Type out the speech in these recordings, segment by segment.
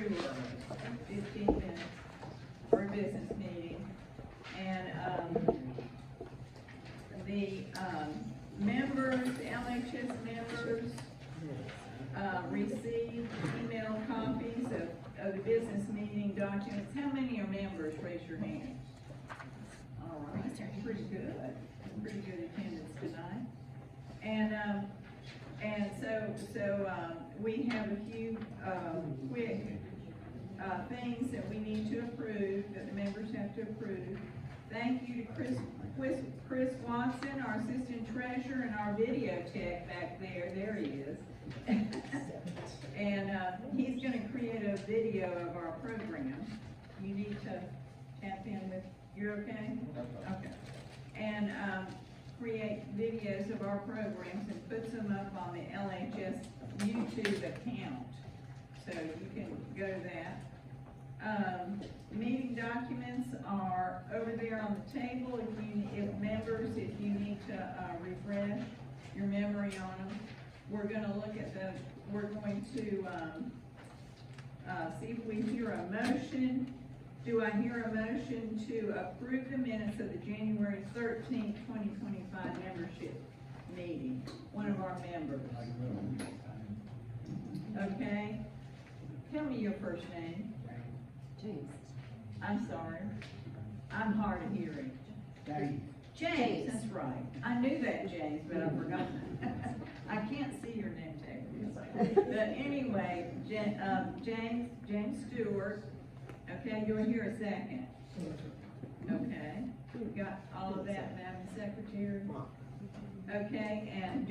through early, 15 minutes for a business meeting. And, the members, the LHS members, received email copies of the business meeting documents. How many are members? Raise your hand. All right, pretty good attendance tonight. And so we have a few quick things that we need to approve, that the members have to approve. Thank you to Chris Watson, our assistant treasurer, and our video tech back there. There he is. And he's going to create a video of our program. You need to tap in with, you're okay? Okay. And create videos of our programs and puts them up on the LHS YouTube account. So you can go to that. Meeting documents are over there on the table. If you need to refresh your memory on them, we're going to look at we're going to see if we hear a motion. Do I hear a motion to approve the minutes of the January 13th, 2025 membership meeting? One of our members. Okay. Tell me your first name. James. I'm sorry. I'm hard of hearing. James. James, that's right. I knew that, James, but I forgot. I can't see your name tag. But anyway, James Stewart. Okay, do I hear a second? Okay, we got all of that, Madam Secretary. Okay, and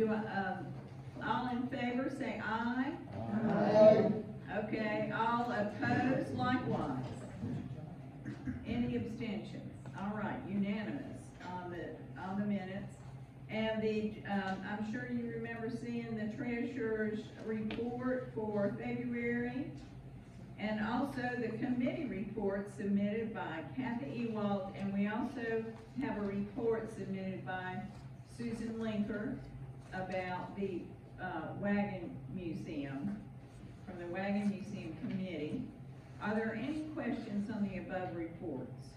all in favor say aye. Aye. Okay, all opposed likewise. Any abstentions? All right, unanimous on the minutes. And I'm sure you remember seeing the treasurer's report for February, and also the committee report submitted by Kathy Ewald, and we also have a report submitted by Susan Linker about the Wagon Museum, from the Wagon Museum Committee. Are there any questions on the above reports?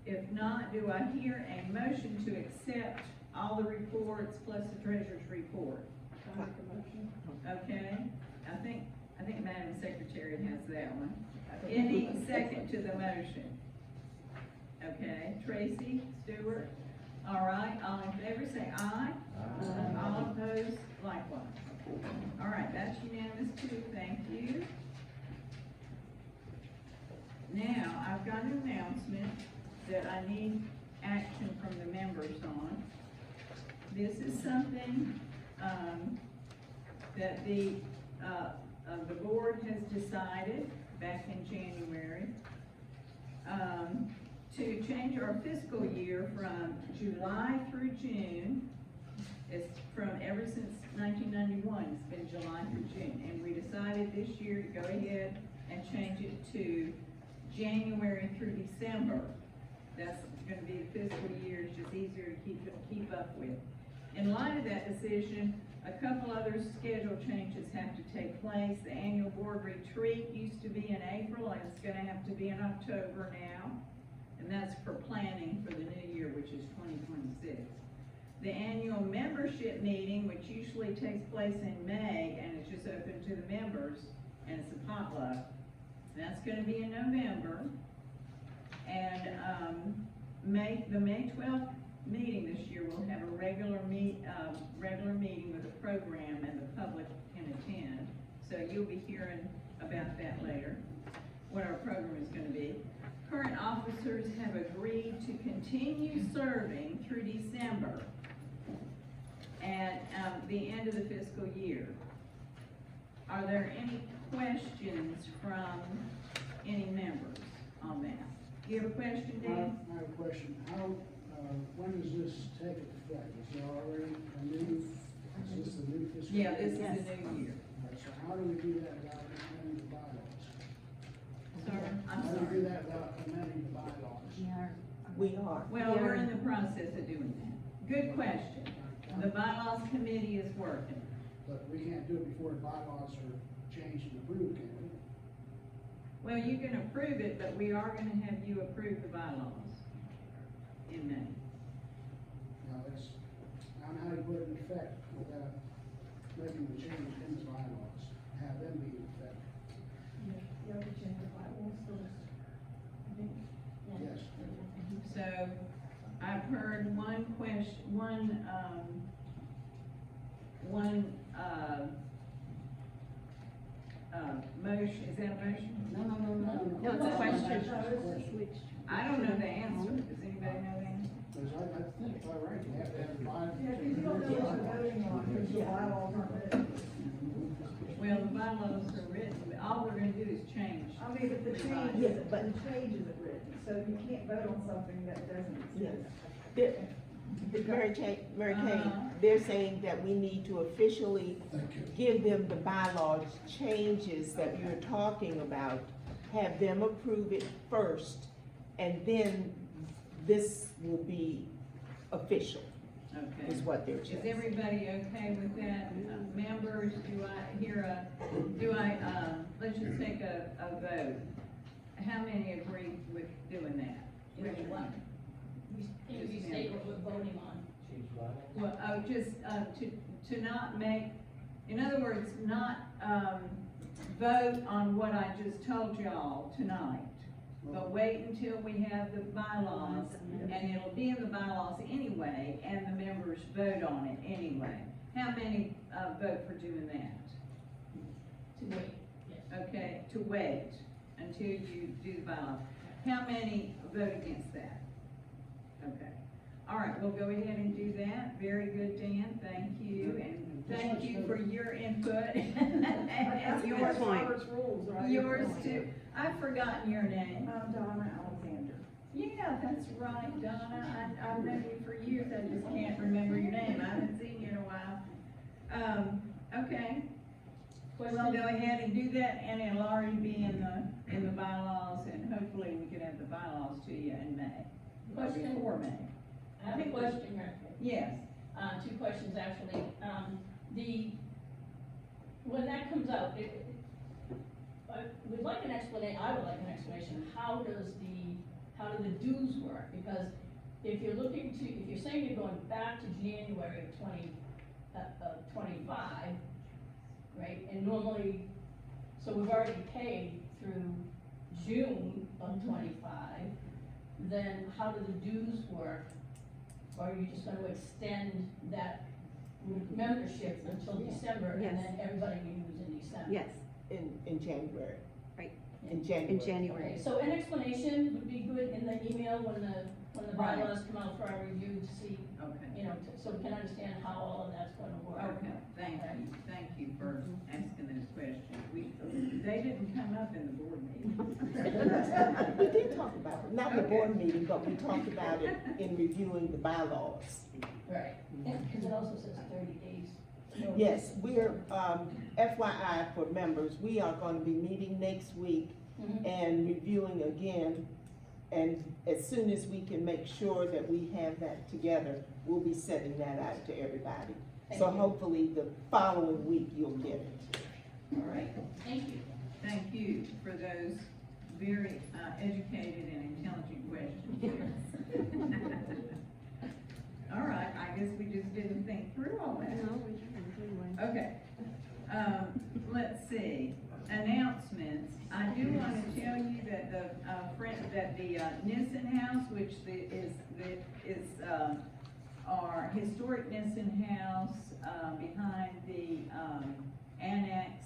If not, do I hear a motion to accept all the reports plus the treasurer's report? Can I make a motion? Okay, I think Madam Secretary has that one. Any second to the motion? Okay, Tracy Stewart. All right, all in favor say aye. Aye. All opposed likewise. All right, that's unanimous too, thank you. Now, I've got an announcement that I need action from the members on. This is something that the board has decided back in January to change our fiscal year from July through June. It's from ever since 1991, it's been July through June, and we decided this year to go ahead and change it to January through December. That's going to be the fiscal year. It's just easier to keep up with. In light of that decision, a couple other schedule changes have to take place. The annual board retreat used to be in April, and it's going to have to be in October now, and that's for planning for the new year, which is 2026. The annual membership meeting, which usually takes place in May, and it's just open to the members, and it's a potluck, that's going to be in November. And the May 12th meeting this year will have a regular meeting with a program, and the public can attend. So you'll be hearing about that later, what our program is going to be. Current officers have agreed to continue serving through December at the end of the fiscal year. Are there any questions from any members on that? You have a question, Dan? I have a question. When does this take effect? Is there already a new, is this the new fiscal year? Yeah, this is the new year. All right, so how do we do that without amending the bylaws? Sorry, I'm How do we sorry. do that without amending the bylaws? We are. Well, we're in the process of doing that. Good question. The bylaws committee is working. But we can't do it before the bylaws are changed and approved, can we? Well, you can approve it, but we are gonna have you approve the bylaws in May. Now, that's, I don't know how you put it in effect without making the change in the bylaws, have them be in effect. You have to change the bylaws first. I think. Yes. So, I've heard one motion, is that a motion? No. No, it's a question. I don't know the answer, does anybody know the answer? Because I think by right, you have to have five. Yeah, because you don't know what you're voting on, because the bylaws aren't written. Well, the bylaws are written, but all we're gonna do is change. I mean, but the change Yeah, isn't, but- the change isn't written, so you can't vote on something that doesn't exist. Mary Kay, Uh-huh. they're saying that we need to officially Thank you. give them the bylaws changes that you're talking about, have them approve it first, and then this will be official, Okay. is what they're Is saying. everybody okay with that? Members, do I hear let's just take a vote. How many agree with doing that? Which one? If you state what we're voting on. Well, just, to not make, in other words, not, vote on what I just told y'all tonight. But wait until we have the bylaws, and it'll be in the bylaws anyway, and the members vote on it anyway. How many, vote for doing that? To wait, yes. Okay, to wait until you do the bylaws. How many vote against that? Okay. All right, we'll go ahead and do that. Very good, Dan, thank you, and thank you for your input. And That's yours, Robert's rules, right? yours too. I've forgotten your name. I'm Donna Alexander. Yeah, that's right, Donna. I've known you for years. I just can't remember your name. I haven't seen you in a while. Okay. We'll go ahead and do that, and it'll already be in the bylaws, and hopefully we can have the bylaws to you in May. Question? Before May. I have a question, Rick. Yes. Two questions actually. When that comes out, we'd like an explanation, I would like an explanation, how do the dues work? Because if you're if you're saying you're going back to January of 25, right, and normally, so we've already paid through June of 25, then how do the dues work? Or are you just gonna extend that membership until December, and Yes. then everybody renews in December? Yes, in January. Right. In January. In January. Okay, so an explanation would be good in the email when the Right. bylaws come out for our review to see, Okay. so we can understand how all of that's gonna work. Okay, thank you for asking those questions. They didn't come up in the board meeting. We did talk about it, not the board meeting, but we talked about it in reviewing the bylaws. Right, because it also says 30 days. notice. Yes, we're, FYI for members, we are gonna be meeting next week Mhm. and reviewing again. And as soon as we can make sure that we have that together, we'll be sending that out to everybody. Thank So you. hopefully the following week you'll get it. All right. Thank you. Thank you for those very educated and intelligent questions. All right, I guess we just didn't think through all that. No, we can, anyway. Okay, let's see, announcements. I do want to tell you that the Nissen House, which is our historic Nissen House, behind the, annex,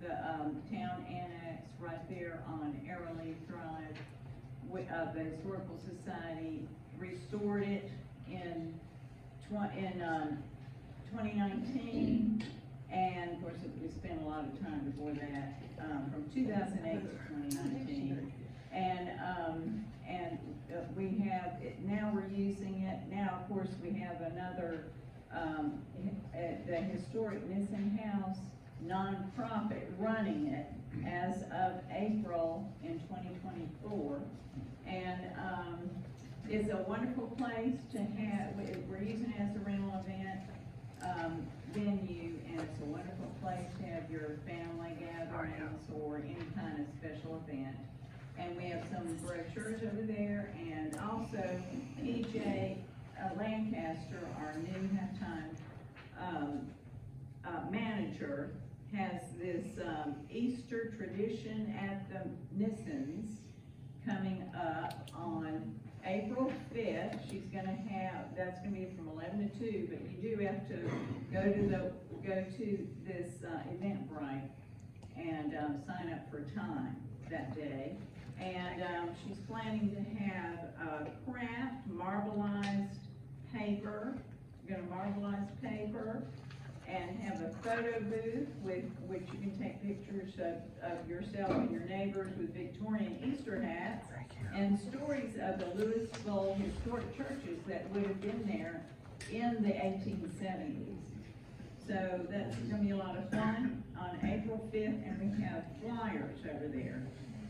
the, town annex right there on Arrowleaf Drive. The Historical Society restored it in 2019, and of course, we spent a lot of time before that, from 2008 to 2019. And we have, now we're using it, now of course we have another, the Historic Nissen House nonprofit running it as of April in 2024. And, it's a wonderful place to have, we're using it as a rental event, venue, and it's a wonderful place to have your family gatherings or any kind of special event. Grove Church over there, and also PJ Lancaster, our new halftime, manager, has this, Easter tradition at the Nissens coming up on April 5th. She's gonna have, that's gonna be from 11 to 2, but you do have to go to this, Eventbrite and, sign up for time that day. And, she's planning to have, craft, marbleized paper, we're gonna marbleize paper, and have a photo booth with which you can take pictures of yourself and your neighbors with Victorian Easter hats, and stories of the Louisville historic churches that would have been there in the 1870s. So that's gonna be a lot of fun on April 5th, and we have flyers over there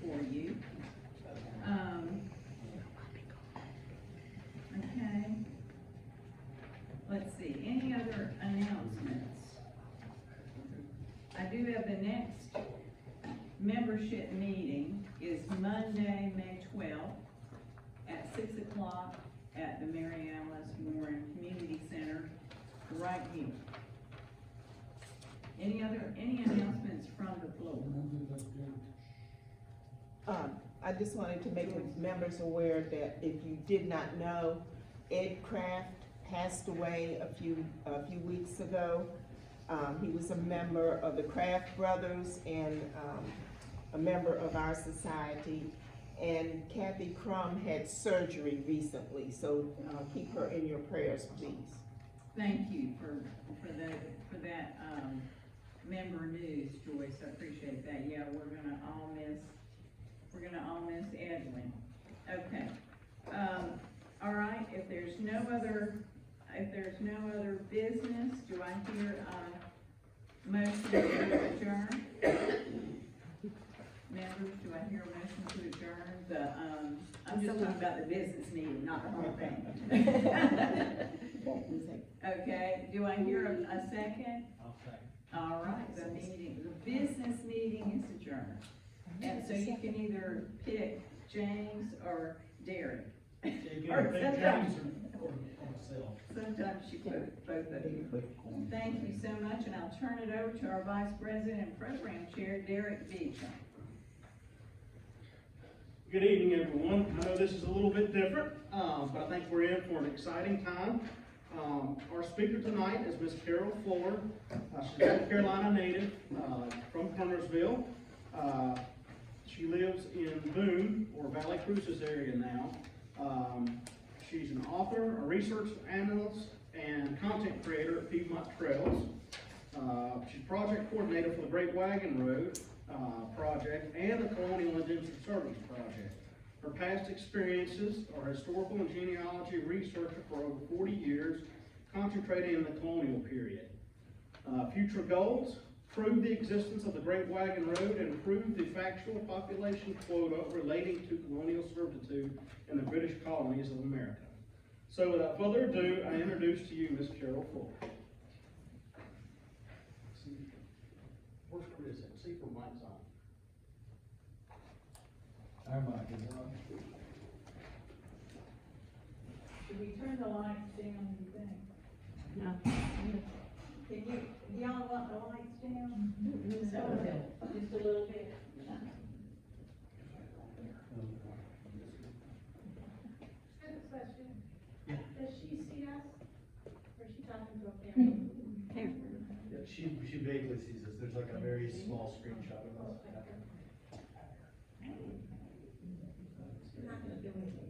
for you. Okay. Let's see, any other announcements? I do have the next membership meeting is Monday, May 12th at 6 o'clock at the Mary Alice Warren Community Center, right here. Any announcements from the floor? I just wanted to make the members aware that if you did not know, Ed Kraft passed away a few weeks ago. He was a member of the Kraft Brothers and a member of our society. And Kathy Crum had surgery recently, so keep her in your prayers, please. Thank you for that, member news, Joyce, I appreciate that. Yeah, we're gonna all miss Edwin. Okay, all right, if there's no other business, do I hear a motion to adjourn? Members, do I hear a motion to adjourn? I'm just talking about the business meeting, not the whole thing. Okay, do I hear a second? I'll second. All right, the business meeting is adjourned. And so you can either pick James or Derek. So you Or can pick sometimes- James or myself. Sometimes you put both of you. Thank you so much, and I'll turn it over to our Vice President and Program Chair, Derek Beecham. Good evening, everyone. I know this is a little bit different, but I think we're in for an exciting time. Our speaker tonight is Miss Carol Fuller. She's a North Carolina native, from Huntersville. She lives in Boone or Valley Cruces area now. She's an author, a research analyst, and content creator at Piedmont Trails. She's project coordinator for the Great Wagon Road project and the Colonial Indentured Service project. Her past experiences are historical and genealogy researcher for over 40 years, concentrating in the colonial period. Future goals: prove the existence of the Great Wagon Road and prove the factual population quota relating to colonial servitude in the British colonies of America. So without further ado, I introduce to you Miss Carol Fuller. Where's Chris at? See if her mic's on. Our mic is on. Should we turn the lights down, do you think? No. Do y'all want the lights down? Just a little bit. Just a little bit. I have a question. Yeah. Does she see us? Or is she talking to a camera? Yeah, she vaguely sees us. There's like a very small screenshot of us. You're not gonna do anything.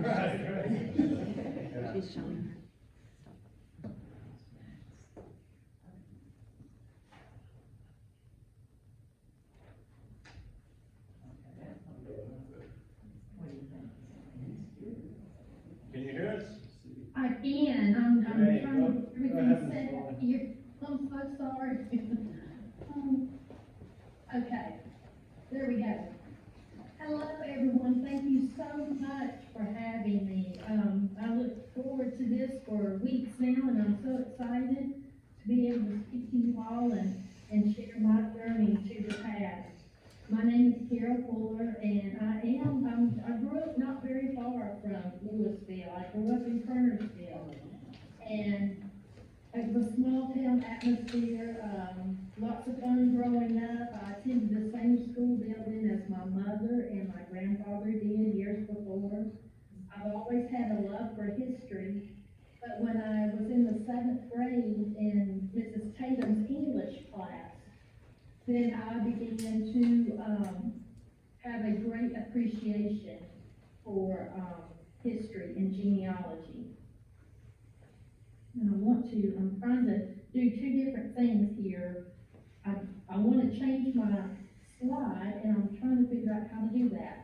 Right. She's showing her. Can you hear us? I can, I'm Great. trying to, Go everything ahead, Ms. set, Fuller. I'm so sorry. Okay, there we go. Hello, everyone, thank you so much for having me. I look forward to this for weeks now, and I'm so excited to be able to speak to you all and share my journey to the past. My name is Carol Carol Fuller, and I grew up not very far from Louisville. I grew up in Kernersville, and it was a small town atmosphere, lots of fun growing up. I attended the same school building as my mother and my grandfather did years before. I've always had a love for history, but when I was in the 7th grade in Mrs. Tatum's English class, then I began to have a great appreciation for history and genealogy. And I'm trying to do 2 different things here. I want to change my slide, and I'm trying to figure out how to do that.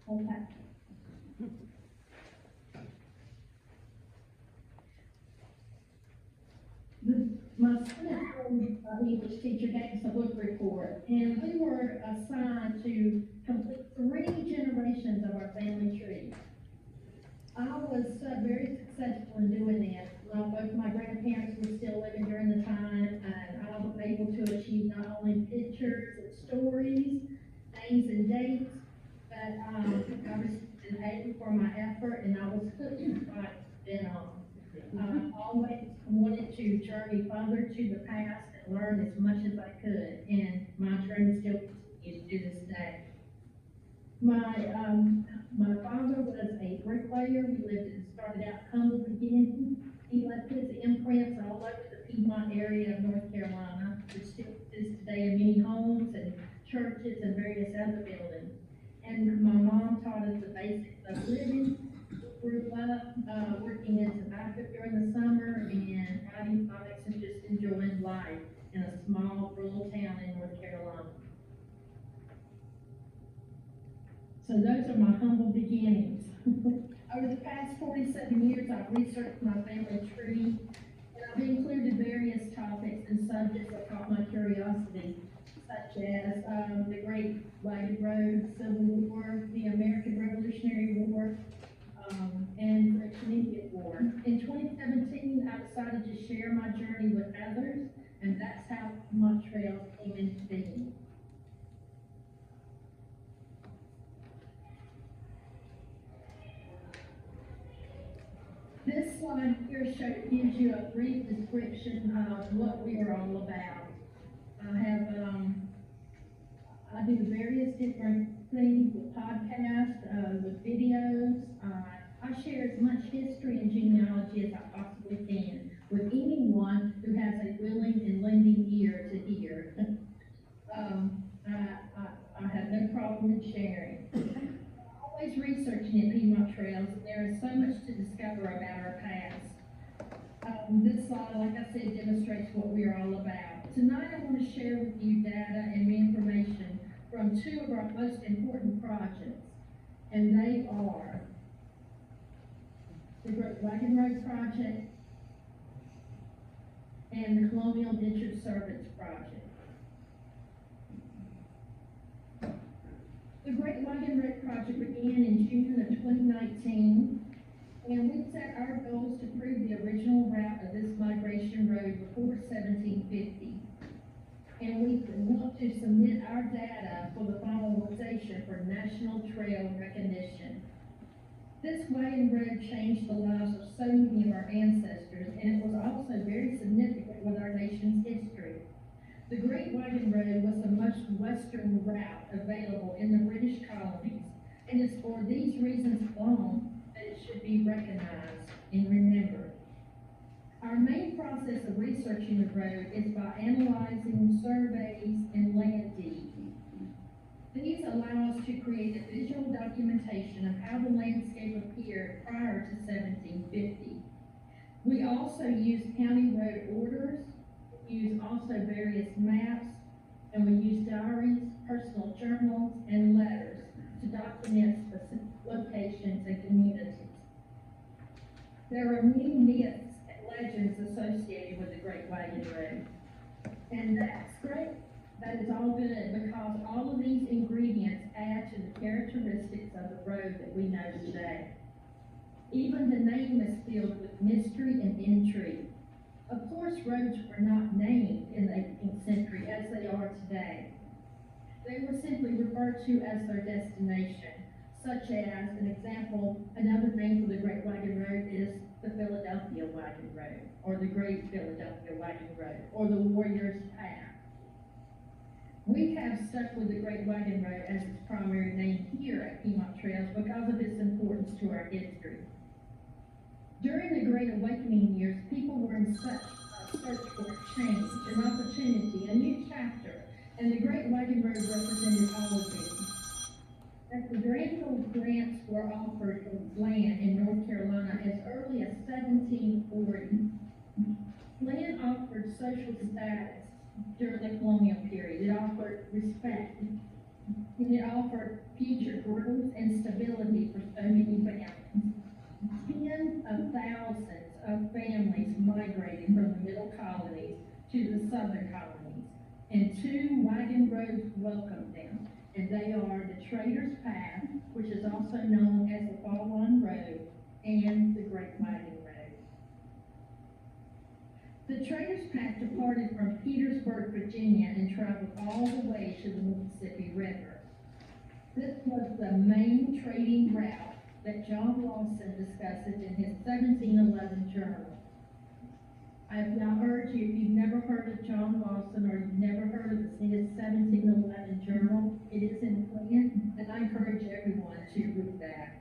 Okay. My English teacher gave us a book report, and we were assigned to complete 3 generations of our family tree. I was very successful in doing this. Both my grandparents were still living during the time, and I was able to achieve not only pictures and stories, names and dates, but I received an A for my effort, and I was hooked right then on. I always wanted to journey further to the past and learn as much as I could, and my journey still continues to this day. My father was a bricklayer. Started out humble beginnings. He left his imprints all over the Piedmont area of North Carolina, which still exists today in many homes and churches and various other buildings. And my mom taught us the basics of living. Grew up working in tobacco during the summer and writing comics and just enjoying life in a small rural town in North Carolina. So those are my humble beginnings. Over the past 47 years, I've researched my family tree, and I've included various topics and subjects that caught my curiosity, such as the Great Wagon Road, Civil War, the American Revolutionary War, and French and Indian War. In 2017, I decided to share my journey with others, and that's how my trails came into being. This slide here gives you a brief description of what we are all about. I do various different things with podcasts, with videos. I share as much history and genealogy as I possibly can with anyone who has a willing and lending ear to hear. I have no problem in sharing. Always researching at Piedmont Trails, and there is so much to discover about our past. This slide, like I said, demonstrates what we are all about. Tonight I want to share with you data and information from 2 of our most important projects, and they are the Great Wagon Road project and the Colonial Indentured Servants project. The Great Wagon Road project began in June of 2019, and we set our goals to prove the original route of this migration road before 1750. And we want to submit our data for the finalization for national trail recognition. This wagon road changed the lives of so many of our ancestors, and it was also very significant with our nation's history. The Great Wagon Road was the most western route available in the British colonies, and it's for these reasons alone that it should be recognized and remembered. Our main process of researching the road is by analyzing surveys and land deeds. These allow us to create a visual documentation of how the landscape appeared prior to 1750. We also use county road orders, use also various maps, and we use diaries, personal journals, and letters to document specific locations and communities. There are many myths and legends associated with the Great Wagon Road, and that's great. That is all good, because all of these ingredients add to the characteristics of the road that we know today. Even the name is filled with mystery and intrigue. Of course, roads were not named in the 18th century as they are today. They were simply referred to as their destination, such as, an example, another name for the Great Wagon Road is the Philadelphia Wagon Road, or the Great Philadelphia Wagon Road, or the Warrior's Path. We have stuck with the Great Wagon Road as its primary name here at Piedmont Trails because of its importance to our history. During the Great Awakening years, people were in such a search for change, an opportunity, a new chapter, and the Great Wagon Road represented all of these. As the Granville grants were offered of land in North Carolina as early as 1740, land offered social status during the colonial period. It offered respect, and it offered future growth and stability for so many families. Tens of thousands of families migrated from the middle colonies to the southern colonies, and two wagon roads welcomed them, and they are the Trader's Path, which is also known as the Fall Road, and the Great Wagon Road. The Trader's Path departed from Petersburg, Virginia, and traveled all the way to the Mississippi River. This was the main trading route that John Lawson discusses in his 1711 journal. I have now heard you, if you've never heard of John Lawson or you've never heard of his 1711 journal, it is in print, and I encourage everyone to read that.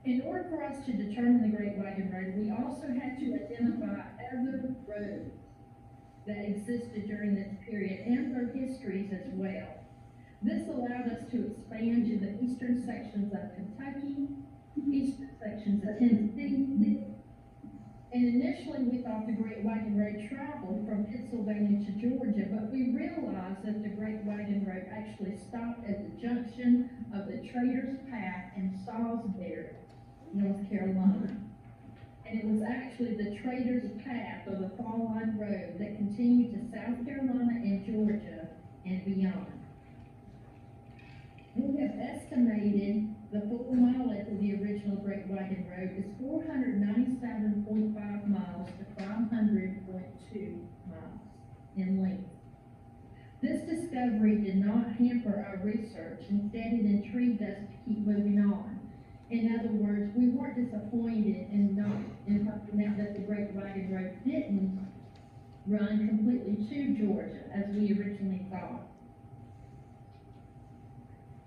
In order for us to determine the Great Wagon Road, we also had to identify other roads that existed during this period and their histories as well. This allowed us to expand to the eastern sections of Kentucky, eastern sections of Tennessee, and initially we thought the Great Wagon Road traveled from Pennsylvania to Georgia, but we realized that the Great Wagon Road actually stopped at the junction of the Trader's Path and Salisbury, North Carolina. And it was actually the Trader's Path, or the Fall Line Road, that continued to South Carolina and Georgia and beyond. We have estimated the full mileage of the original Great Wagon Road is 497.5 miles to 500.2 miles in length. This discovery did not hamper our research. Instead, it intrigued us to keep moving on. In other words, we weren't disappointed in finding out that the Great Wagon Road didn't run completely to Georgia as we originally thought.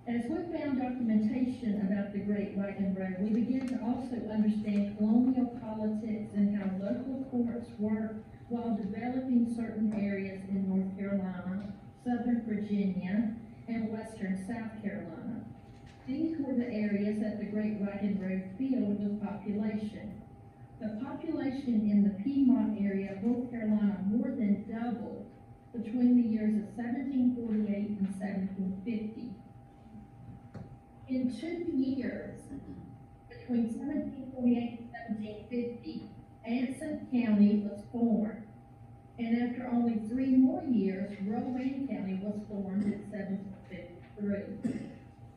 As we found documentation about the Great Wagon Road, we began to also understand colonial politics and how local courts worked while developing certain areas in North Carolina, Southern Virginia, and Western South Carolina. These were the areas that the Great Wagon Road filled with population. The population in the Piedmont area of North Carolina more than doubled between the years of 1748 and 1750. In 2 years, between 1748 and 1750, Anson County was formed. And after only 3 more years, Rowan County was formed in 1753.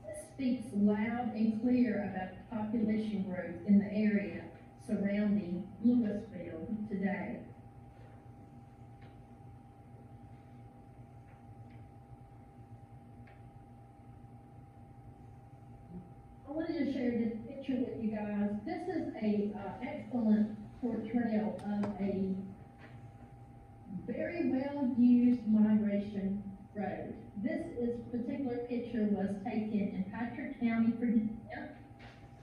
This speaks loud and clear about the population growth in the area surrounding Louisville today. I wanted to share this picture with you guys. This is a excellent portrayal of a very well-used migration road. This particular picture was taken in Patrick County, Virginia.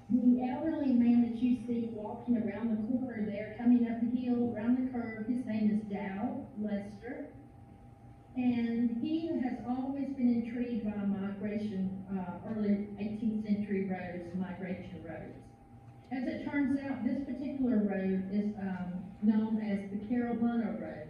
The elderly man that you see walking around the corner there, coming up the hill, around the curve, his name is Dow Lester. And he has always been intrigued by migration, early 18th century roads, migration roads. As it turns out, this particular road is known as the Carolina Road.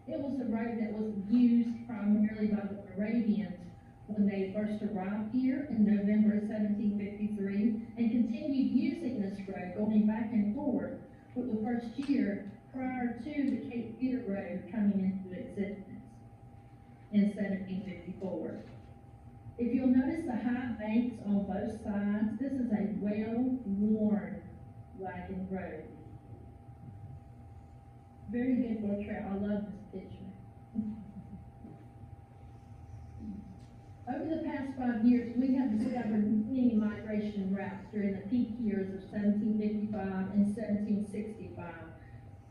It was a road that was used primarily by the Moravians when they first arrived here in November of 1753, and continued using this road going back and forth for the first year prior to the Cape Fear Road coming into existence in 1754. If you'll notice the high banks on both sides, this is a well-worn wagon road. Very good portrait, I love this picture. Over the past 5 years, we have discovered many migration routes during the peak years of 1755 and 1765.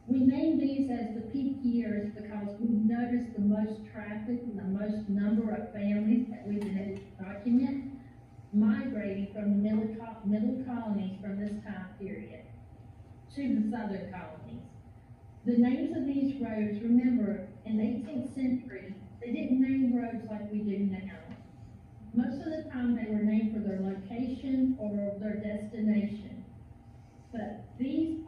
We name these as the peak years because we've noticed the most traffic and the most number of families that we've been able to document migrating from the middle colonies from this time period to the southern colonies. The names of these roads, remember, in the 18th century, they didn't name roads like we do now. Most of the time, they were named for their location or their destination. But these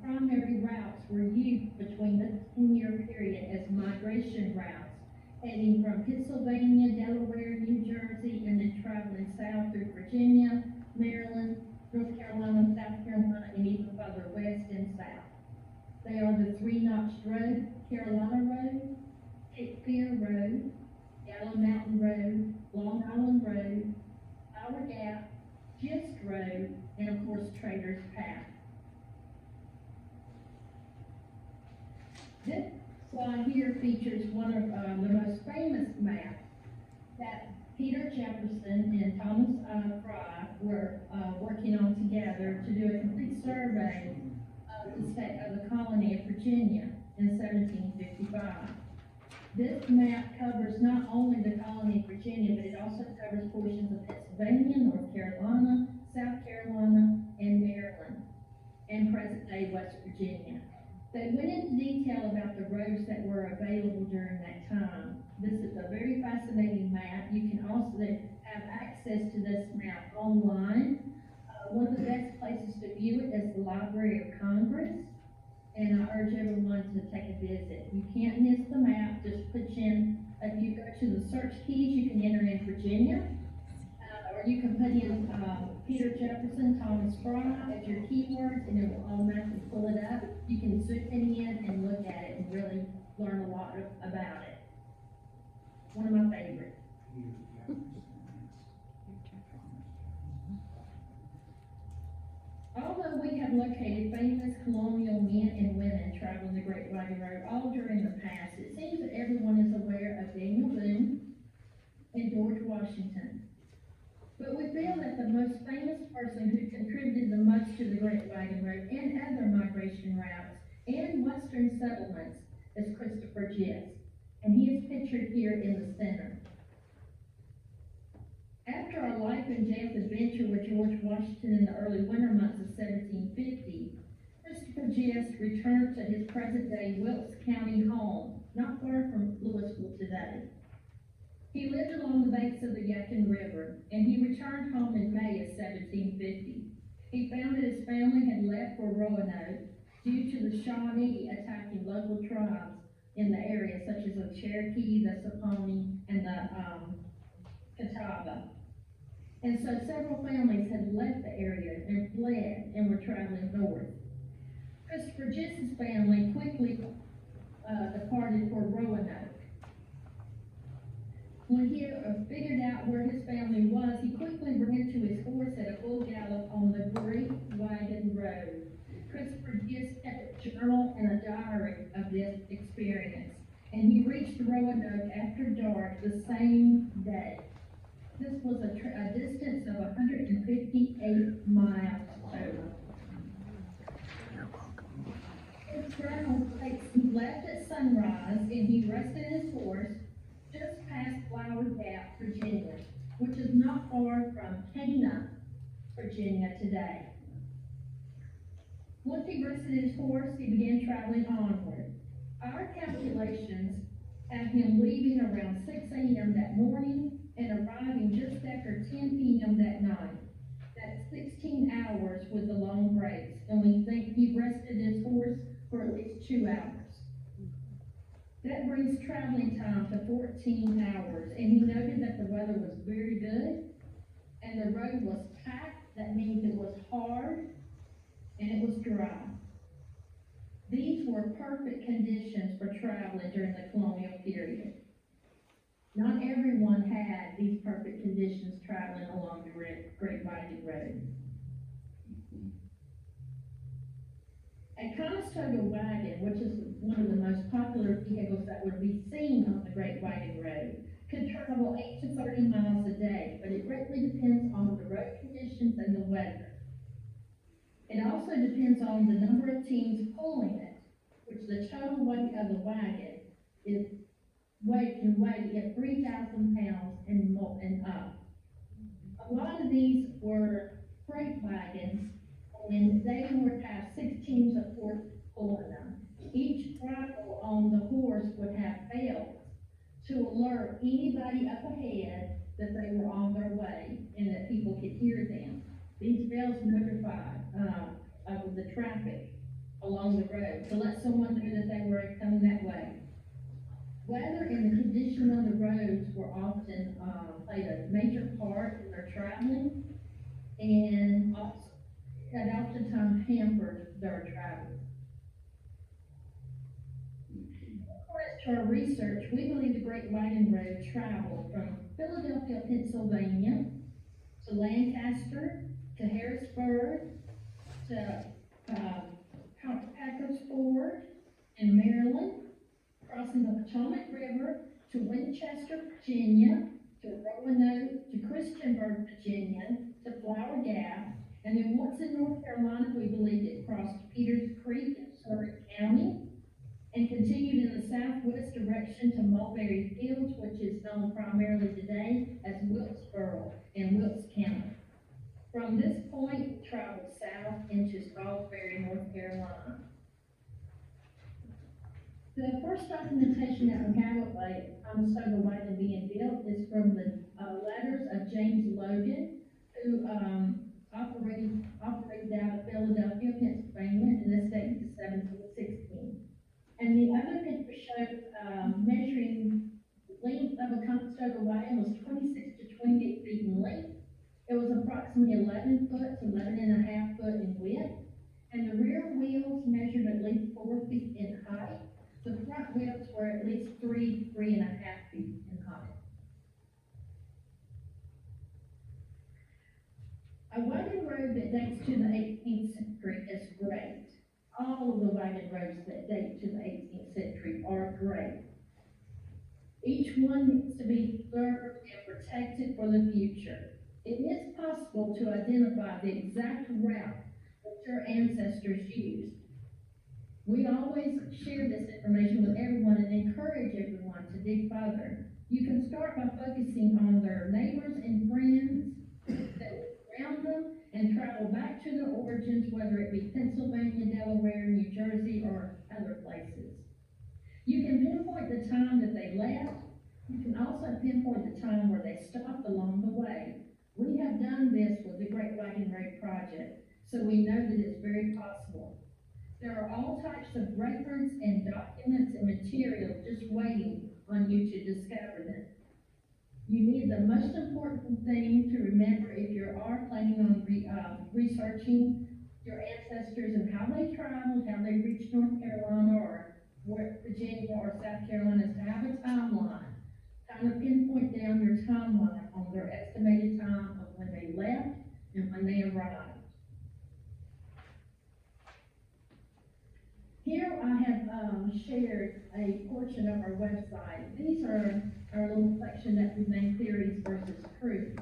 primary routes were used between the 10-year period as migration routes, heading from Pennsylvania, Delaware, New Jersey, and then traveling south through Virginia, Maryland, North Carolina, South Carolina, and even further west and south. They are the Three-Notched Road, Carolina Road, Cape Fear Road, Yellow Mountain Road, Long Island Road, Tower Gap, Gist Road, and of course Trader's Path. This slide here features one of the most famous maps that Peter Jefferson and Thomas Fry were working on together to do a complete survey of the state of the colony of Virginia in 1755. This map covers not only the colony of Virginia, but it also covers portions of Pennsylvania, North Carolina, South Carolina, and Maryland, and present-day West Virginia. They went into detail about the roads that were available during that time. This is a very fascinating map. You can also have access to this map online. One of the best places to view it is the Library of Congress. And I urge everyone to take a visit. You can't miss the map, just put in, if you go to the search keys, you can enter in Virginia, or you can put in Peter Jefferson, Thomas Fry as your keywords, and it will automatically pull it up. You can zoom in and look at it and really learn a lot about it. One of my favorites. Although we have located famous colonial men and women traveling the Great Wagon Road all during the past, it seems that everyone is aware of Daniel Boone and George Washington. But we feel that the most famous person who contributed the most to the Great Wagon Road and other migration routes and western settlements is Christopher Gist, and he is pictured here in the center. After a life and death adventure with George Washington in the early winter months of 1750, Christopher Gist returned to his present-day Wilkes County home, not far from Louisville today. He lived along the banks of the Yadkin River, and he returned home in May of 1750. He found that his family had left for Roanoke due to the Shawnee attacking local tribes in the area, such as the Cherokee, the Saponi, and the Catawba. And so several families had left the area and fled and were traveling north. Christopher Gist's family quickly departed for Roanoke. When he figured out where his family was, he quickly ran to his horse at a full gallop on the Great Wagon Road. Christopher Gist kept a journal and a diary of this experience, and he reached Roanoke after dark the same day. This was a distance of 158 miles total. His journal states he left at sunrise and he rested his horse just past Flower Gap, Virginia, which is not far from Cana, Virginia today. Once he rested his horse, he began traveling onward. Our calculations have him leaving around 6 a.m. that morning and arriving just after 10 p.m. that night. That's 16 hours with the long breaks, and we think he rested his horse for at least 2 hours. That brings traveling time to 14 hours, and he noted that the weather was very good, and the road was packed. That means it was hard, and it was dry. These were perfect conditions for traveling during the colonial period. Not everyone had these perfect conditions traveling along the Great Wagon Road. A Conestoga wagon, which is one of the most popular vehicles that would be seen on the Great Wagon Road, could travel 8 to 30 miles a day, but it greatly depends on the road conditions and the weather. It also depends on the number of teams pulling it, which the total weight of the wagon is can weigh at 3,000 pounds and up. A lot of these were freight wagons, and they would have 6 teams of horses pulling them. Each rifle on the horse would have bells to alert anybody up ahead that they were on their way and that people could hear them. These bells notify of the traffic along the road to let someone know that they were coming that way. Weather and the condition of the roads were often played a major part in their traveling, and also, it oftentimes hampered their travels. According to our research, we believe the Great Wagon Road traveled from Philadelphia, Pennsylvania, to Lancaster, to Harrisburg, to Packers Ford in Maryland, crossing the Potomac River to Winchester, Virginia, to Roanoke, to Christiansburg, Virginia, to Flower Gap, and then once in North Carolina, we believe it crossed Peters Creek in Surrey County, and continued in the southwest direction to Mulberry Fields, which is known primarily today as Wilkesboro in Wilkes County. From this point, it traveled south into Salisbury, North Carolina. The first documentation that we have of a Conestoga wagon being built is from the letters of James Logan, who operated out of Philadelphia, Pennsylvania, and this date is 1716. And the other picture showed measuring the length of a Conestoga wagon was 26 to 28 feet in length. It was approximately 11 foot to 11 and a half foot in width, and the rear wheels measured at least 4 feet in height. The front wheels were at least 3 and a half feet in height. A wagon road that dates to the 18th century is great. All of the wagon roads that date to the 18th century are great. Each one needs to be preserved and protected for the future. It is possible to identify the exact route that your ancestors used. We always share this information with everyone and encourage everyone to dig further. You can start by focusing on their neighbors and friends that surround them and travel back to their origins, whether it be Pennsylvania, Delaware, New Jersey, or other places. You can pinpoint the time that they left. You can also pinpoint the time where they stopped along the way. We have done this with the Great Wagon Road project, so we know that it's very possible. There are all types of records and documents and materials just waiting on you to discover them. You need the most important thing to remember if you are planning on researching your ancestors and how they traveled, how they reached North Carolina or Virginia or South Carolina, is to have a timeline. Kind of pinpoint down your timeline on their estimated time of when they left and when they arrived. Here I have shared a portion of our website. These are our little section that we named theories versus truth.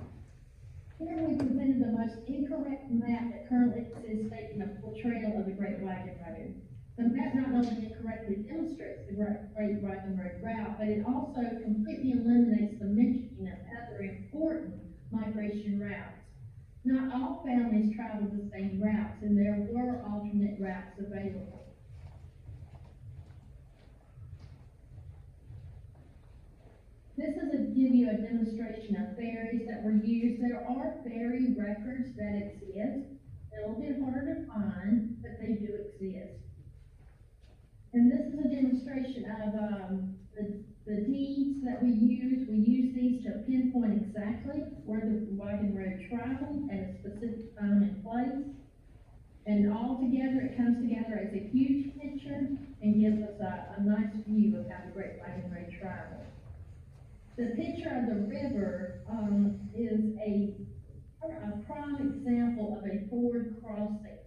Here we presented the most incorrect map that currently exists stating a portrayal of the Great Wagon Road. The map not only incorrectly demonstrates the Great Wagon Road route, but it also completely eliminates the mentioning of other important migration routes. Not all families traveled the same routes, and there were alternate routes available. This is to give you a demonstration of ferries that were used. There are ferry records that exist. They're a little bit harder to find, but they do exist. And this is a demonstration of the deeds that we use. We use these to pinpoint exactly where the wagon road traveled at a specific time and place. And all together, it comes together as a huge picture and gives us a nice view of how the Great Wagon Road traveled. The picture of the river, is a prime example of a forward crossing.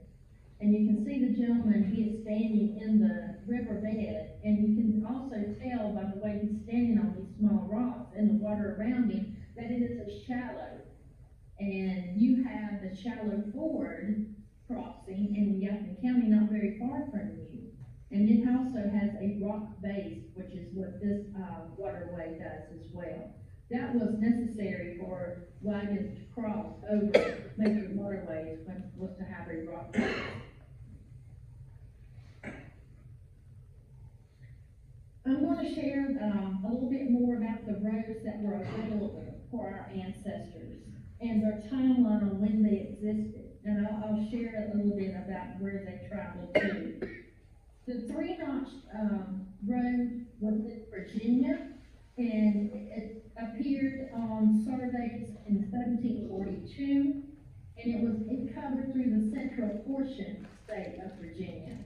And you can see the gentleman, he is standing in the riverbed, and you can also tell by the way he's standing on these small rocks and the water around him, that it is a shallow. And you have the shallow forward crossing in Yakin County, not very far from you. And it also has a rock base, which is what this, waterway does as well. That was necessary for wagons to cross over major waterways, was to have a rock base. I'm going to share a little bit more about the roads that were available for our ancestors and their timeline on when they existed. And I'll share a little bit about where they traveled to. The three-notch road was in Virginia, and it appeared on surveys in 1742, and it covered through the central portion state of Virginia.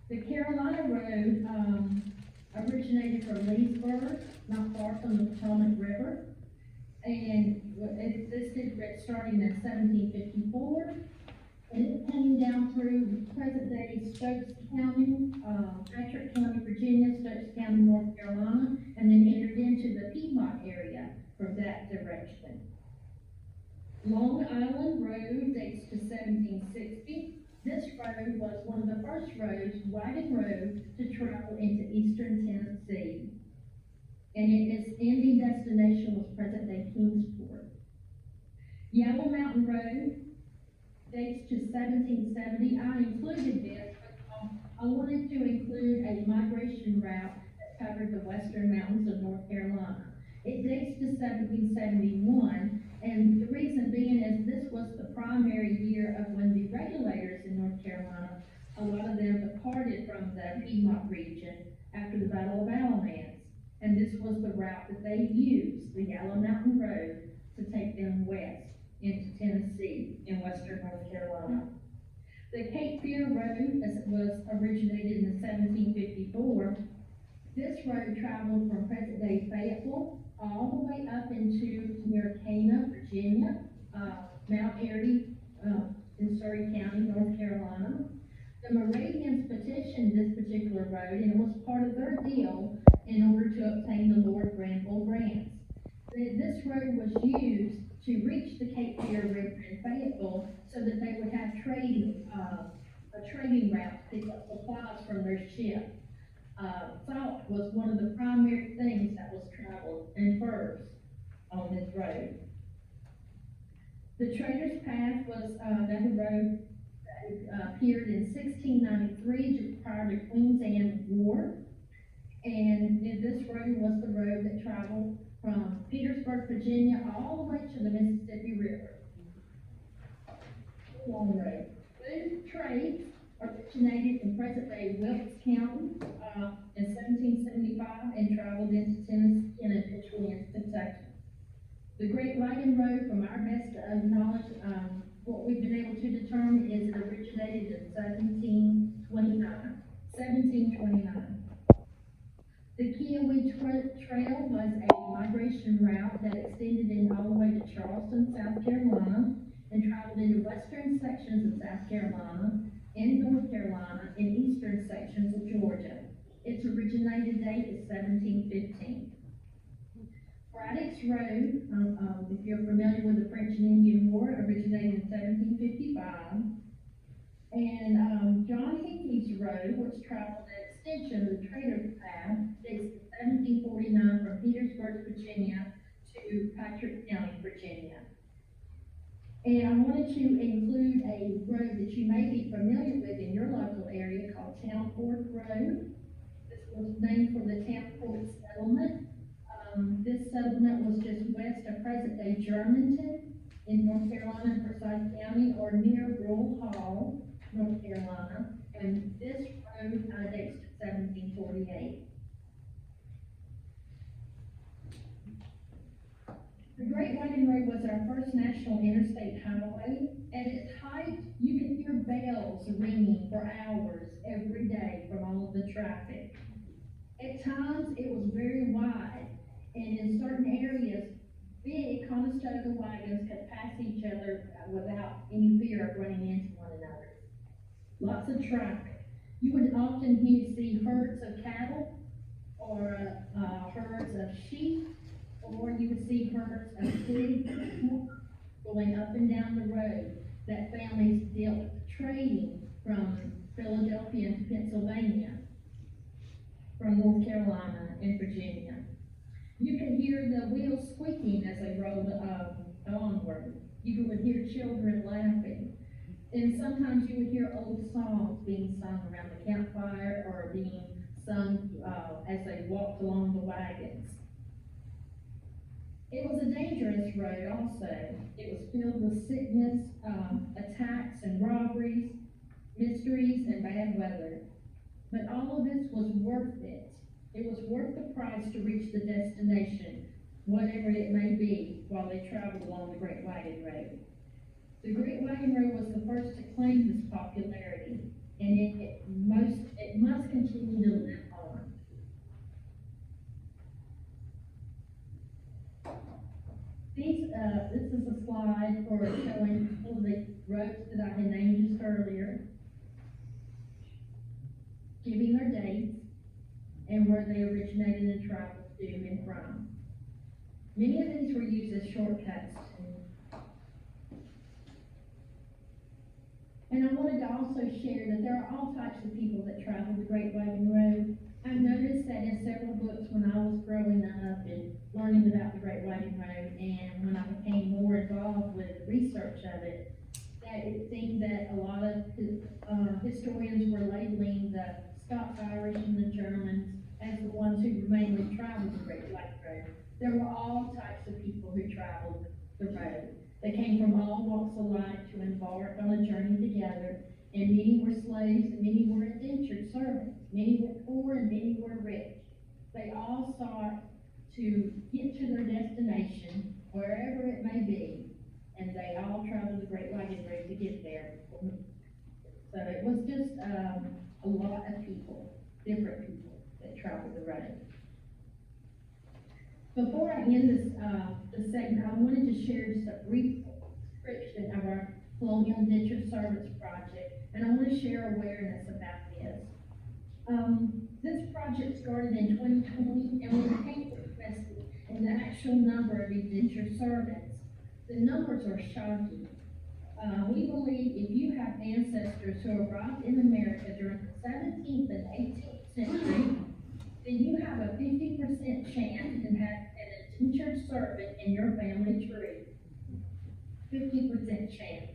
The Carolina Road originated from Leesburg, not far from the Potomac River, and it existed starting in 1754. And it came down through present-day Stokes County, Patrick County, Virginia, Stokes County, North Carolina, and then entered into the Piedmont area from that direction. Long Island Road dates to 1760. This road was one of the first roads, wagon road, to travel into eastern Tennessee. And its ending destination was present-day Kingsport. Yellow Mountain Road dates to 1770. I included this because I wanted to include a migration route that covered the western mountains of North Carolina. It dates to 1771, and the reason being is this was the primary year of when the regulators in North Carolina, a lot of them departed from the Piedmont region after the Battle of Alamance. And this was the route that they used, the Yellow Mountain Road, to take them west into Tennessee in western North Carolina. The Cape Fear Road, as it was originated in 1754, this road traveled from present-day Fayetteville all the way up into near Cana, Virginia, Mount Airy, in Surrey County, North Carolina. The Moravians petitioned this particular road, and it was part of their deal in order to obtain the Lord Granville grants. This road was used to reach the Cape Fear River in Fayetteville so that they would have a trading route to pick up supplies from their ship. Salt was one of the primary things that was traveled and furs on this road. The Trader's Path was another road that appeared in 1693, just prior to Queen's Anne's War. And this road was the road that traveled from Petersburg, Virginia, all the way to the Mississippi River. Long road. Food trade originated in present-day Wilkes County in 1775 and traveled into Tennessee and eventually into Kentucky. The Great Wagon Road, from our best knowledge, what we've been able to determine is it originated in 1729. The Kiowee Trail was a migration route that extended in all the way to Charleston, South Carolina, and traveled into western sections of South Carolina, in North Carolina, and eastern sections of Georgia. Its originated date is 1715. Braddock's Road, if you're familiar with the French and Indian War, originated in 1755. And John Hickey's Road, which traveled an extension of the Trader's Path, dates to 1749 from Petersburg, Virginia to Patrick County, Virginia. And I wanted to include a road that you may be familiar with in your local area called Town Fork Road. This was named for the Town Fork settlement. This settlement was just west of present-day Germantown in North Carolina and Forsyth County, or near Rural Hall, North Carolina, and this road dates to 1748. The Great Wagon Road was our first national interstate highway. At its height, you could hear bells ringing for hours every day from all of the traffic. At times, it was very wide, And in certain areas, big Conestoga wagons could pass each other without any fear of running into one another. Lots of traffic. You would often see herds of cattle, or herds of sheep, or you would see herds of pigs going up and down the road that families dealt trading from Philadelphia to Pennsylvania, from North Carolina and Virginia. You could hear the wheels squeaking as they rolled onward. You would hear children laughing. And sometimes you would hear old songs being sung around the campfire or being sung as they walked along the wagons. It was a dangerous road also. It was filled with sickness, attacks and robberies, mysteries and bad weather. But all of this was worth it. It was worth the price to reach the destination, whatever it may be, while they traveled along the Great Wagon Road. The Great Wagon Road was the first to claim this popularity, and it must continue to live on. This is a slide for showing all the roads that I had named just earlier, giving their dates and where they originated and traveled to and from. Many of these were used as shortcuts. And I wanted to also share that there are all types of people that travel the Great Wagon Road. I noticed that in several books when I was growing up and learning about the Great Wagon Road, and when I became more involved with the research of it, that it seemed that a lot of historians were labeling the Scots-Irish and the Germans as the ones who mainly traveled the Great Wagon Road. There were all types of people who traveled the road. They came from all walks of life to embark on a journey together, and many were slaves, and many were indentured servants. Many were poor, and many were rich. They all sought to get to their destination, wherever it may be, and they all traveled the Great Wagon Road to get there. So it was just a lot of people, different people, that traveled the road. Before I end this segment, I wanted to share just a brief description of our Colonial Indentured Servants Project, and I want to share awareness about this. This project started in 2020, and we became interested in the actual number of indentured servants. The numbers are shocking. We believe if you have ancestors who arrived in America during the 17th and 18th century, then you have a 50% chance to have an indentured servant in your family tree. 50% chance.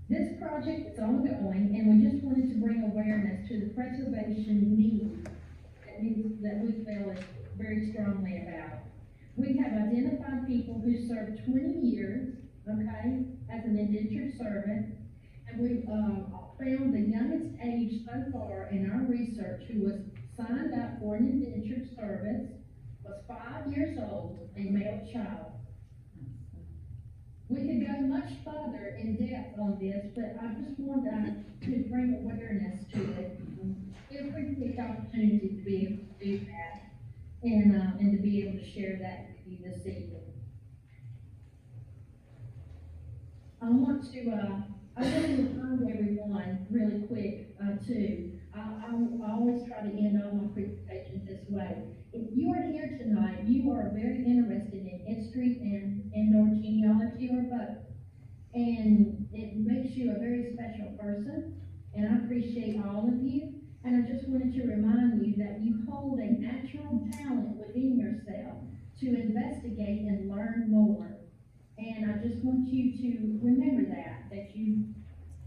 This project is ongoing, and we just wanted to bring awareness to the preservation need that we feel is very strongly about. We have identified people who served 20 years, okay, as an indentured servant, and we found the youngest age so far in our research who was signed up for an indentured service was 5 years old, a male child. We could go much further in depth on this, but I just wanted to bring awareness to it. We appreciate the opportunity to be able to do that and to be able to share that with you this evening. I want to remind everyone really quick too. I always try to end all my presentations this way. If you are here tonight, you are very interested in history and/or genealogy or both. And it makes you a very special person, and I appreciate all of you. And I just wanted to remind you that you hold a natural talent within yourself to investigate and learn more. And I just want you to remember that you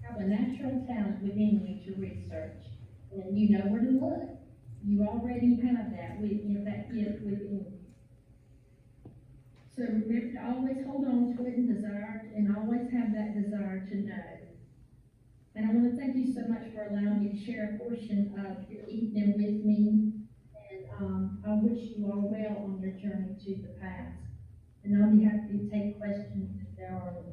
have a natural talent within you to research. And you know where to look. You already have that gift within you. So remember to always hold on to it and always have that desire to know. And I want to thank you so much for allowing me to share a portion of your evening with me. And I wish you all well on your journey to the past. And I'll be happy to take questions if there are any.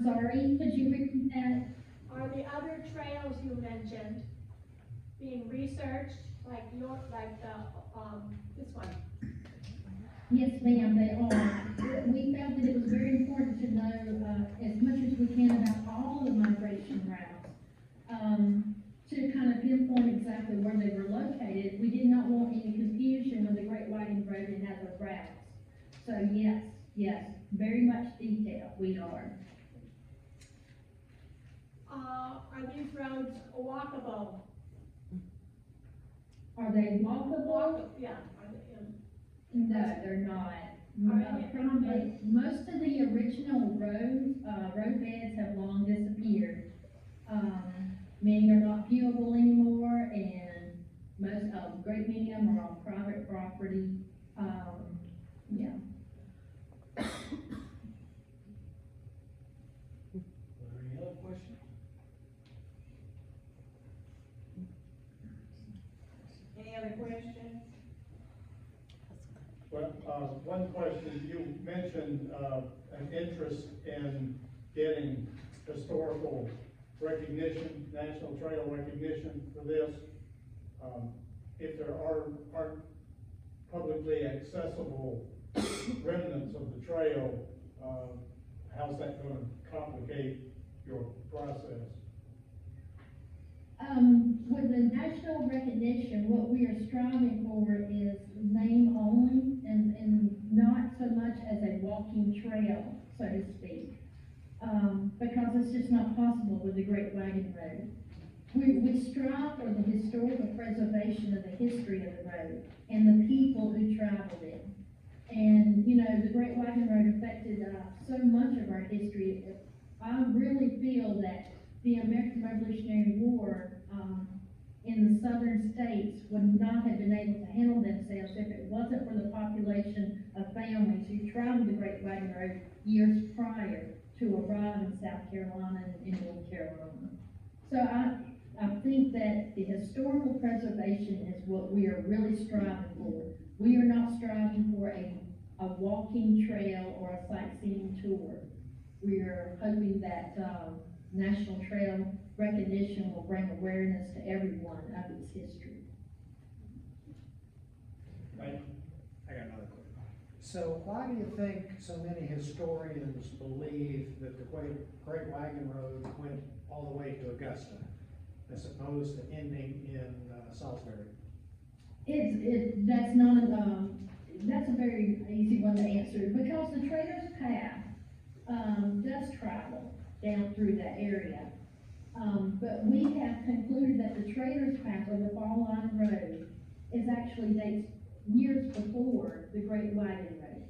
sorry, could you repeat that? Are the other trails you mentioned being researched, like this one? Yes, ma'am, they are. We felt that it was very important to know, as much as we can about all the migration routes. To kind of pinpoint exactly where they were located, we did not want any confusion with the Great Wagon Road and other routes. So yes, very much detailed, we are. Are these roads walkable? Are they walkable? Yeah. Are they, No, they're not. Alright. Probably, most of the original road beds have long disappeared. Many are not viewable anymore, and most, great many of them are on private property. Yeah. Are there any other questions? Any other questions? Well, one question, you mentioned, an interest in getting historical recognition, national trail recognition for this. If there aren't publicly accessible remnants of the trail, how's that gonna complicate your process? With the national recognition, what we are striving for is name only and not so much as a walking trail, so to speak. Because it's just not possible with the Great Wagon Road. We strive for the historical preservation of the history of the road and the people who traveled it. And, you know, the Great Wagon Road affected, so much of our history. I really feel that the American Revolutionary War, in the southern states would not have been able to handle themselves if it wasn't for the population of families who traveled the Great Wagon Road years prior to arrive in South Carolina and in North Carolina. So I think that the historical preservation is what we are really striving for. We are not striving for a walking trail or a sightseeing tour. We are hoping that, National Trail recognition will bring awareness to everyone of its history. Thank you. I got another question. So why do you think so many historians believe that the Great Wagon Road went all the way to Augusta as opposed to ending in Salisbury? That's not that's a very easy one to answer, because the Trader's Path, does travel down through that area. But we have concluded that the Trader's Path or the Fall Line Road is actually dates years before the Great Wagon Road.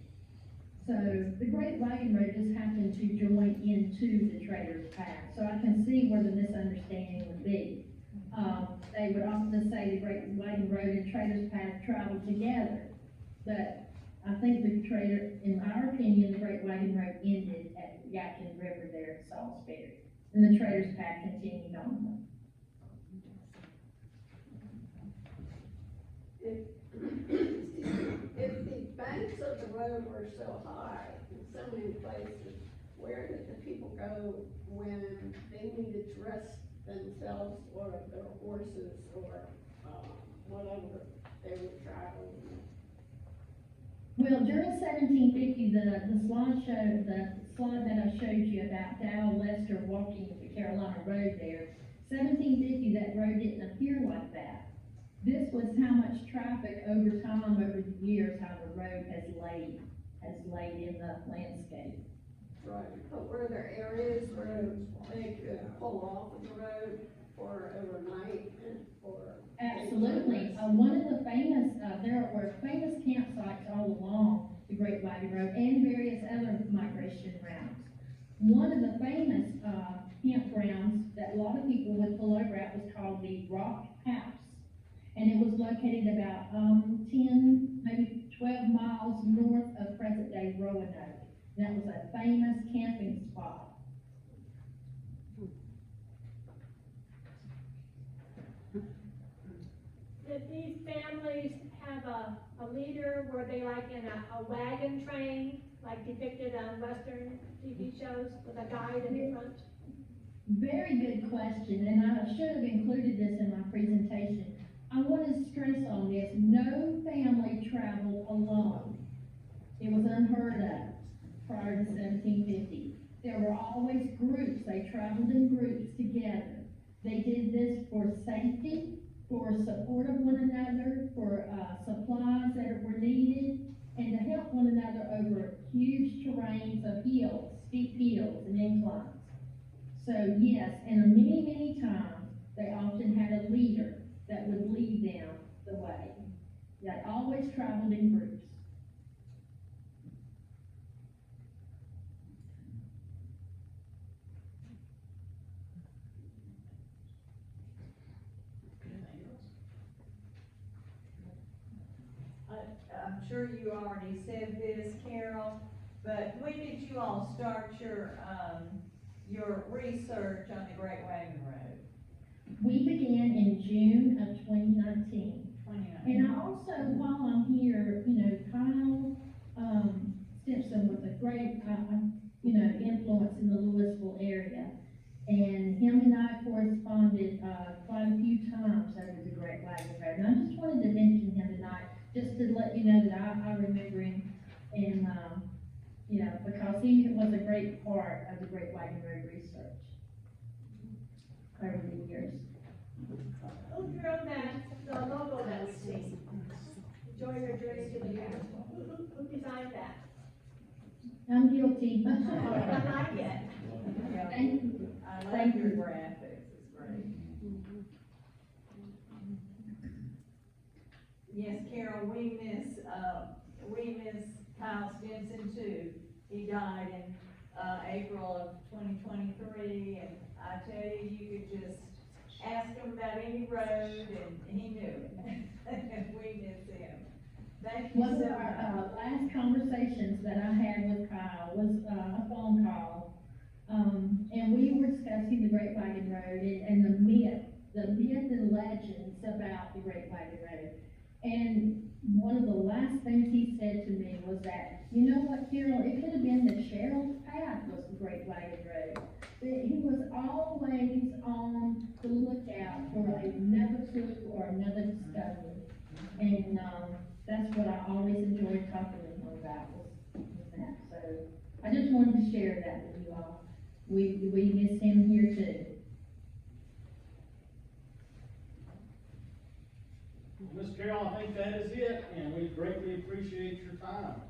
So the Great Wagon Road just happened to join into the Trader's Path. So I can see where the misunderstanding would be. They would often say the Great Wagon Road and Trader's Path travel together. But I think in our opinion, the Great Wagon Road ended at Yadkin River there at Salisbury. And the Trader's Path continued on. If the banks of the road were so high in so many places, where did the people go when they needed to rest themselves or their horses or whatever they were traveling? Well, during 1750, the slide that I showed you about Dow Lester walking the Carolina Road there, 1750, that road didn't appear like that. This was how much traffic over time, over the years, how the road has laid in the landscape. Right, but were there areas where they could pull off of the road for overnight and for? Absolutely. One of the famous, there were famous campsites all along the Great Wagon Road and various other migration routes. One of the famous campgrounds that a lot of people would pull over at was called the Rock House. And it was located about 10, maybe 12 miles north of present-day Roanoke. That was a famous camping spot. Did these families have a leader? Were they like in a wagon train, like depicted on Western TV shows with a guide in the front? Very good question, and I should have included this in my presentation. I want to stress on this, no family traveled alone. It was unheard of prior to 1750. There were always groups, they traveled in groups together. They did this for safety, for support of one another, for supplies that were needed, and to help one another over huge terrains of hills, steep hills and inclines. So yes, and many, many times, they often had a leader that would lead them the way. They always traveled in groups. I'm sure you already said this, Carol, but when did you all start your research on the Great Wagon Road? We began in June of 2019. 2019. And I also, while I'm here, Kyle, Simpson was a great, influence in the Louisville area. And him and I corresponded, quite a few times over the Great Wagon Road. And I just wanted to mention him tonight, just to let you know that I remember him, and, because he was a great part of the Great Wagon Road research over the years. Who drew the logo that we see? Enjoy your journey to the castle. Who designed that? I'm guilty. I like it. Thank you. I like your graphics, it's great. Yes, Carol, we miss Kyle Stinson too. He died in, April of 2023, and I tell you, you could just ask him about any road, and he knew it. And we miss him. Thank you One so of much. our last conversations that I had with Kyle was a phone call. And we were discussing the Great Wagon Road and the myth and legends about the Great Wagon Road. And one of the last things he said to me was that, you know what, Carol, it could have been that Cheryl's path was the Great Wagon Road. That he was always on the lookout for another clue or another discovery. And, that's what I always enjoyed talking with him about was that. So I just wanted to share that with you all. We miss him here too. Well, Ms. Carol, I think that is it, and we greatly appreciate your time.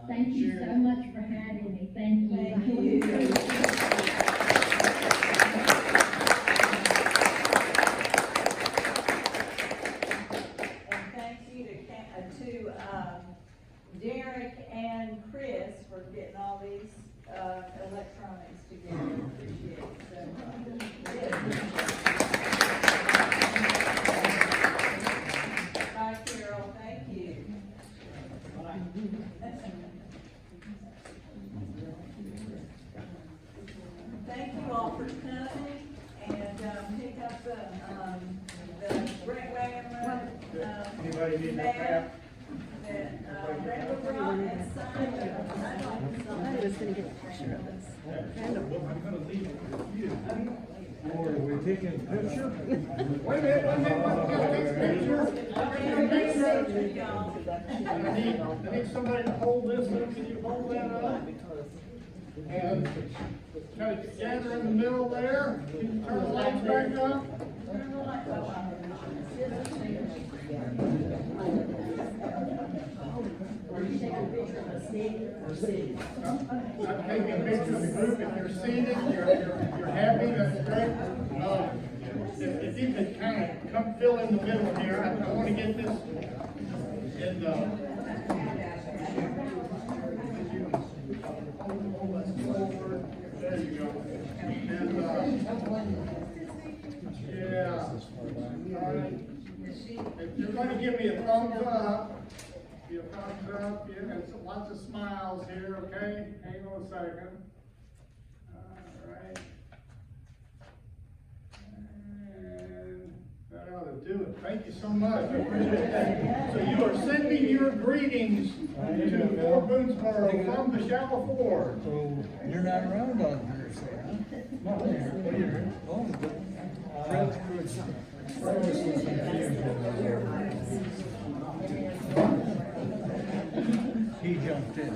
Thank you so much for having me. Thank you. Thank you. Derek and Chris for getting all these, electronics together. Appreciate it so much. Bye, Carol, thank you. Thank you all for coming and, pick up the Great Wagon Road. Anybody need that map? I'm just gonna get a picture of this. I'm gonna leave it with you. Or are we taking a picture? Wait a minute, I need somebody to hold this up. Can you hold that up? And kind of gather in the middle there. Can you turn the lights back up? I'm taking a picture of the group. If you're seated, you're happy, that's great. If you could kind of come fill in the middle here, I want to get this in the. There you go. And, yeah. All right. If you're going to give me a thumbs up, give a thumbs up, yeah, and lots of smiles here, okay? Hang on a second. All right. And, ought to do it. Thank you so much. I appreciate that. So you are sending your greetings to Fort Boonesboro from the Shallow Ford. So you're not around on Thursday, huh? No, you're. Oh, good. Fred was confused over there. He jumped in.